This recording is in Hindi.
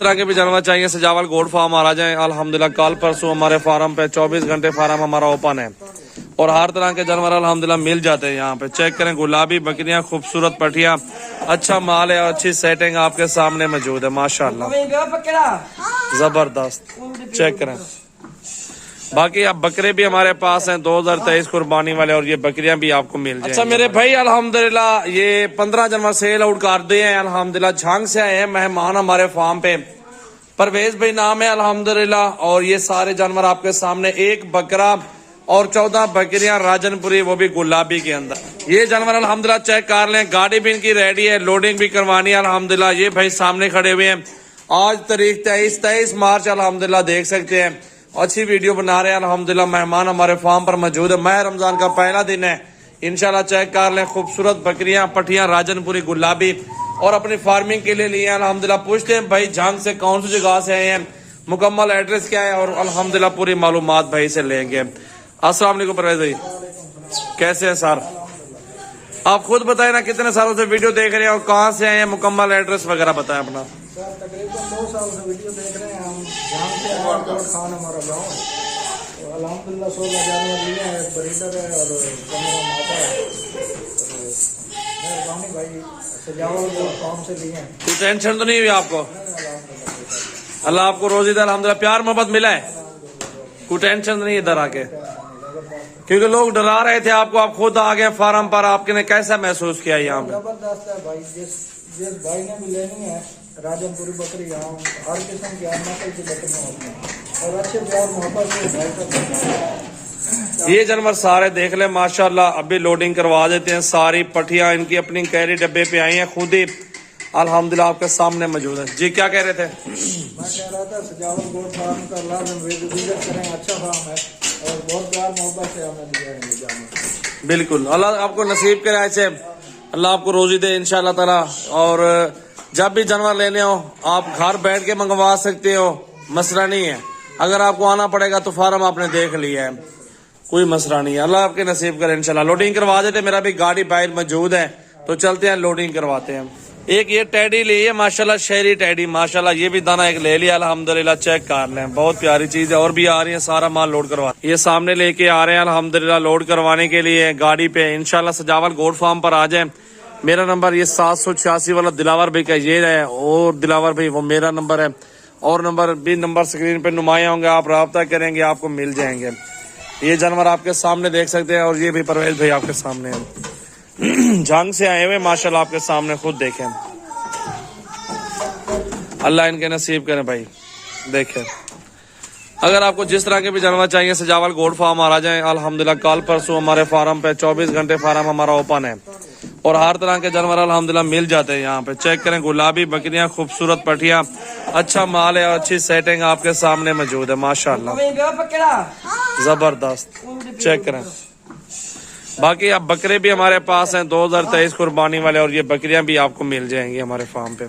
तरह के भी जानवर चाहिए सजावल गोड फार्म आ जाए। अल्हम्दुलिल्लाह कल परसों हमारे फार्म पे 24 घंटे फार्म हमारा ओपन है और हर तरह के जानवर अल्हम्दुलिल्लाह मिल जाते हैं यहाँ पे। चेक करें, गुलाबी बकरियां, खूबसूरत पटिया, अच्छा माल है, अच्छी सेटिंग आपके सामने मौजूद है माशाल्लाह, जबरदस्त। चेक करें, बाकी अब बकरे भी हमारे पास हैं 2023 कुर्बानी वाले और ये बकरियां भी आपको मिल जाएंगी। अच्छा मेरे भाई अल्हम्दुलिल्लाह ये 15 जानवर सेल आउट कर दिए हैं अल्हम्दुलिल्लाह। झांग से आए हैं मेहमान हमारे फार्म पे, परवेज भाई नाम है अल्हम्दुलिल्लाह। और ये सारे जानवर आपके सामने, एक बकरा और 14 बकरियां राजनपुरी, वो भी गुलाबी के अंदर। ये जानवर अल्हम्दुलिल्लाह चेक कर लें, गाड़ी भी इनकी रेडी है, लोडिंग भी करवानी है अल्हम्दुलिल्लाह। ये भाई सामने खड़े हुए हैं, आज तारीख 23 मार्च अल्हम्दुलिल्लाह, देख सकते हैं अच्छी वीडियो बना रहे हैं अल्हम्दुलिल्लाह। मेहमान हमारे फार्म पर मौजूद है, माह रमजान का पहला दिन है इंशाल्लाह। चेक कर लें, खूबसूरत बकरियां, पटियां राजनपुरी गुलाबी और अपनी फार्मिंग के लिए लिए अल्हम्दुलिल्लाह। पूछते हैं भाई झांग से कौन सी जगह से आए हैं, मुकम्मल एड्रेस क्या है, और अल्हम्दुलिल्लाह पूरी मालूमात भाई से लेंगे। अस्सलाम वालेकुम परवेज भाई, कैसे हैं सर? आप खुद बताएं ना, कितने सालों से वीडियो देख रहे हैं और कहाँ से आए हैं, मुकम्मल एड्रेस वगैरह बताएं अपना। सर तकरीबन 2 साल से वीडियो देख रहे हैं हम। जहाँ से कोट खान हमारा गाँव है, तो अल्हम्दुलिल्लाह 16 जानवर लिए हैं, एक ब्रीडर है और 15 माता है। मेहरबानी भाई, सजावल काम से लिए हैं। कोई टेंशन तो नहीं हुई आपको? अल्लाह आपको रोजी दे अल्हम्दुलिल्लाह, प्यार मोहब्बत मिला है, कोई टेंशन नहीं इधर आके? क्योंकि लोग डरा रहे थे आपको, आप खुद आ गए फार्म पर, आपने कैसा महसूस किया यहाँ पे? जबरदस्त है भाई, जिस भाई ने भी लेनी है राजनपुरी बकरी, यहाँ हर किस्म की नस्ल की बकरियाँ होती हैं और अच्छे प्यार मोहब्बत से भाई का। ये जानवर सारे देख ले माशाल्लाह, अभी लोडिंग करवा देते हैं। सारी पटियां इनकी अपनी कैरी डब्बे पे आई हैं, खुद ही अल्हम्दुलिल्लाह आपके सामने मौजूद है। जी क्या कह रहे थे? मैं कह रहा था सजावल गोट फार्म का लाजम विजिट करें, अच्छा फार्म है और बहुत प्यार मोहब्बत से हमें दिया है। बिल्कुल, अल्लाह आपको नसीब करे ऐसे, अल्लाह आपको रोजी दे इंशाल्लाह ताला। और जब भी जानवर लेने हो आप घर बैठ के मंगवा सकते हो, मसला नहीं है। अगर आपको आना पड़ेगा तो फार्म आपने देख लिया है, कोई मसला नहीं है। अल्लाह आपके नसीब करे इंशाल्लाह। लोडिंग करवा देते, मेरा भी गाड़ी बाहर मौजूद है, तो चलते हैं लोडिंग करवाते हैं। एक ये टैडी ली है माशाल्लाह, शहरी टैडी माशाल्लाह, ये भी दाना एक ले लिया अल्हम्दुलिल्लाह। चेक कर लें, बहुत प्यारी चीज है, और भी आ रही है, सारा माल लोड करवा, ये सामने लेके आ रहे हैं अल्हम्दुलिल्लाह लोड करवाने के लिए गाड़ी पे इंशाल्लाह। सजावल गोड फार्म पर आ जाए। मेरा नंबर ये 786 वाला दिलावर भाई का ये है, और दिलावर भाई वो मेरा नंबर है, और नंबर भी स्क्रीन पे नुमाया होंगे, आप रब्ता करेंगे आपको मिल जाएंगे। ये जानवर आपके सामने देख सकते हैं, और ये भी परवेज भाई आपके सामने है, झांग से आए हुए माशाल्लाह, आपके सामने खुद देखें। अल्लाह इनके नसीब करें भाई। देखें, अगर आपको जिस तरह के भी जानवर चाहिए सजावल गोड फार्म आ जाए। अल्हम्दुलिल्लाह कल परसों हमारे फार्म पे 24 घंटे फार्म हमारा ओपन है और हर तरह के जानवर अल्हम्दुलिल्लाह मिल जाते हैं यहाँ पे। चेक करें, गुलाबी बकरियां, खूबसूरत पटिया, अच्छा माल है, अच्छी सेटिंग आपके सामने मौजूद है माशाल्लाह, जबरदस्त। चेक करें, बाकी अब बकरे भी हमारे पास हैं 2023 कुर्बानी वाले और ये बकरियां भी आपको मिल जाएंगी हमारे फार्म पे।